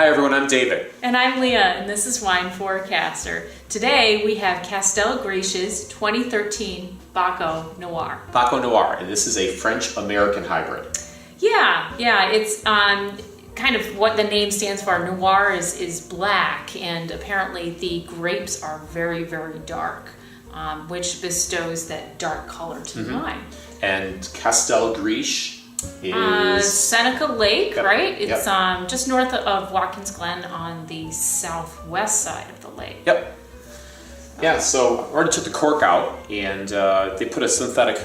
Hi everyone, I'm David. And I'm Leah, and this is Wine Forecaster. Today we have Castel Grisch's 2013 Baco Noir. Baco Noir, and this is a French-American hybrid. Yeah, it's kind of what the name stands for. Noir is black, and apparently the grapes are very, very dark, which bestows that dark color to the wine. And Castel Grisch is Seneca Lake, Yep. right? It's Yep. just north of Watkins Glen on the southwest side of the lake. Yep. Yeah, so I already took the cork out, and they put a synthetic,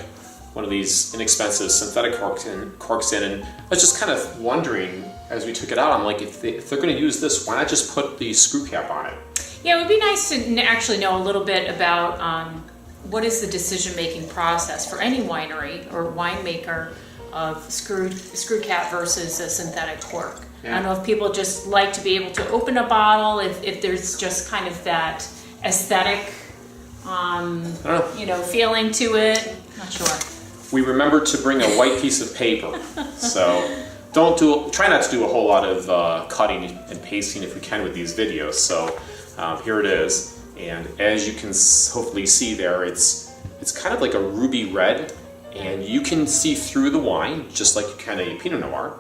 one of these inexpensive synthetic corks in, and I was just kind of wondering as we took it out, I'm like, if they're going to use this, why not just put the screw cap on it? Yeah, it would be nice to actually know a little bit about what is the decision-making process for any winery or winemaker of screw cap versus a synthetic cork. Yeah. I don't know if people just like to be able to open a bottle, if there's just kind of that aesthetic, feeling to it. Not sure. We remembered to bring a white piece of paper, so try not to do a whole lot of cutting and pasting if we can with these videos. So here it is, and as you can hopefully see there, it's kind of like a ruby red, and you can see through the wine just like you can a Pinot Noir.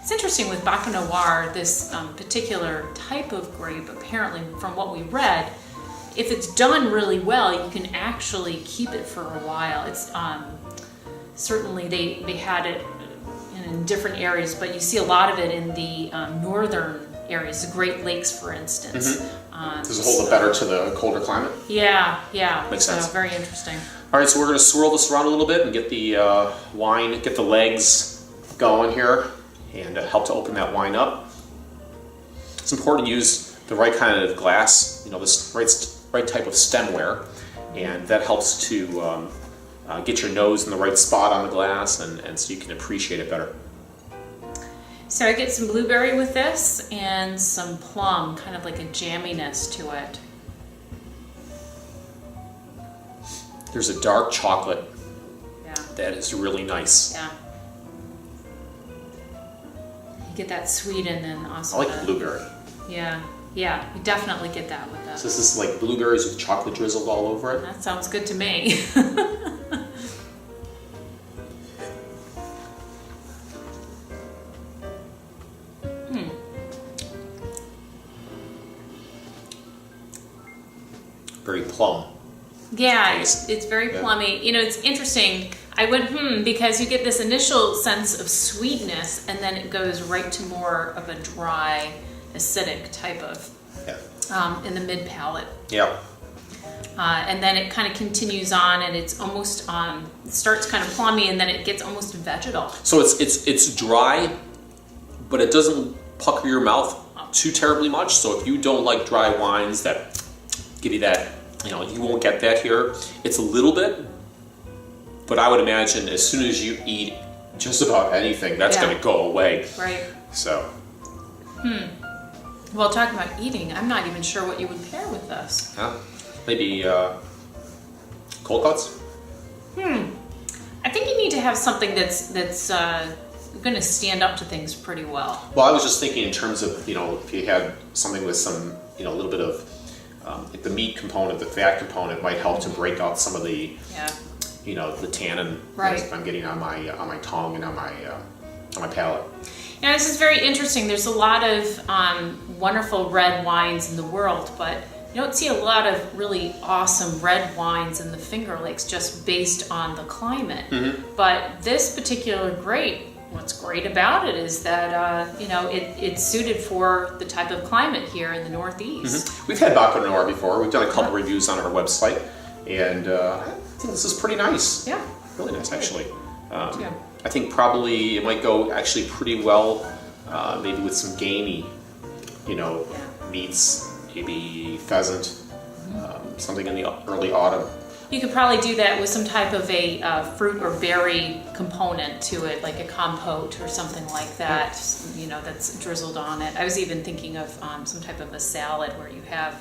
It's interesting with Baco Noir, this particular type of grape, apparently from what we read, if it's done really well, you can actually keep it for a while. It's certainly they had it in different areas, but you see a lot of it in the northern areas, the Great Lakes, for instance. Does it hold it better to the colder climate? Yeah. Makes sense. Very interesting. All right, so we're going to swirl this around a little bit and get the wine, get the legs going here, and help to open that wine up. It's important to use the right kind of glass, this right type of stemware, and that helps to get your nose in the right spot on the glass, and so you can appreciate it better. So I get some blueberry with this and some plum, kind of like a jamminess to it. There's a dark chocolate Yeah. that is really nice. Yeah. You get that sweet and then also I like the blueberry. Yeah, you definitely get that with this. So this is like blueberries with chocolate drizzled all over it. That sounds good to me. Very plum. Yeah, it's very plummy. It's interesting. I went, because you get this initial sense of sweetness, and then it goes right to more of a dry, acidic type of, in the mid-palate. Yeah. And then it kind of continues on, and it's almost, it starts kind of plummy, and then it gets almost vegetal. So it's dry, but it doesn't pucker your mouth too terribly much. So if you don't like dry wines that give you that, you won't get that here. It's a little bit, but I would imagine as soon as you eat just about anything, that's going to go away. Right. So. Well, talking about eating, I'm not even sure what you would pair with this. Maybe cold cuts? I think you need to have something that's going to stand up to things pretty well. Well, I was just thinking in terms of, if you had something with some, a little bit of like the meat component, the fat component might help to break out some of the, the tannin that I'm getting on my tongue and on my palate. Now, this is very interesting. There's a lot of wonderful red wines in the world, but you don't see a lot of really awesome red wines in the Finger Lakes just based on the climate. But this particular grape, what's great about it is that it's suited for the type of climate here in the Northeast. We've had Baco Noir before. We've done a couple reviews on our website, and I think this is pretty nice. Yeah, really nice actually. I think probably it might go actually pretty well, maybe with some gamey, meats, maybe pheasant, something in the early autumn. You could probably do that with some type of a fruit or berry component to it, like a compote or something like that, that's drizzled on it. I was even thinking of some type of a salad where you have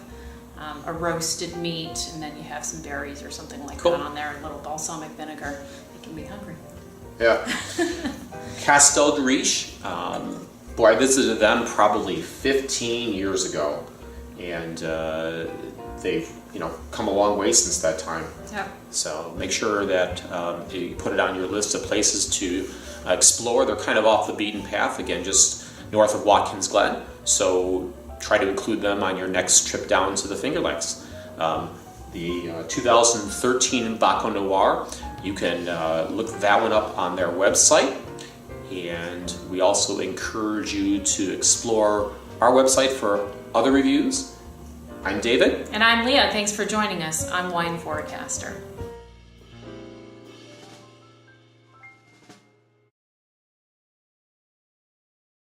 a roasted meat and then you have some berries or something like that on there, a little balsamic vinegar. Making me hungry. Yeah. Castel Grisch, Boy, I visited them probably 15 years ago, and they've come a long way since that time. Yep. So make sure that you put it on your list of places to explore. They're kind of off the beaten path, again, just north of Watkins Glen. So try to include them on your next trip down to the Finger Lakes. The 2013 Baco Noir, you can look that one up on their website. And we also encourage you to explore our website for other reviews. I'm David. And I'm Leah. Thanks for joining us on Wine Forecaster.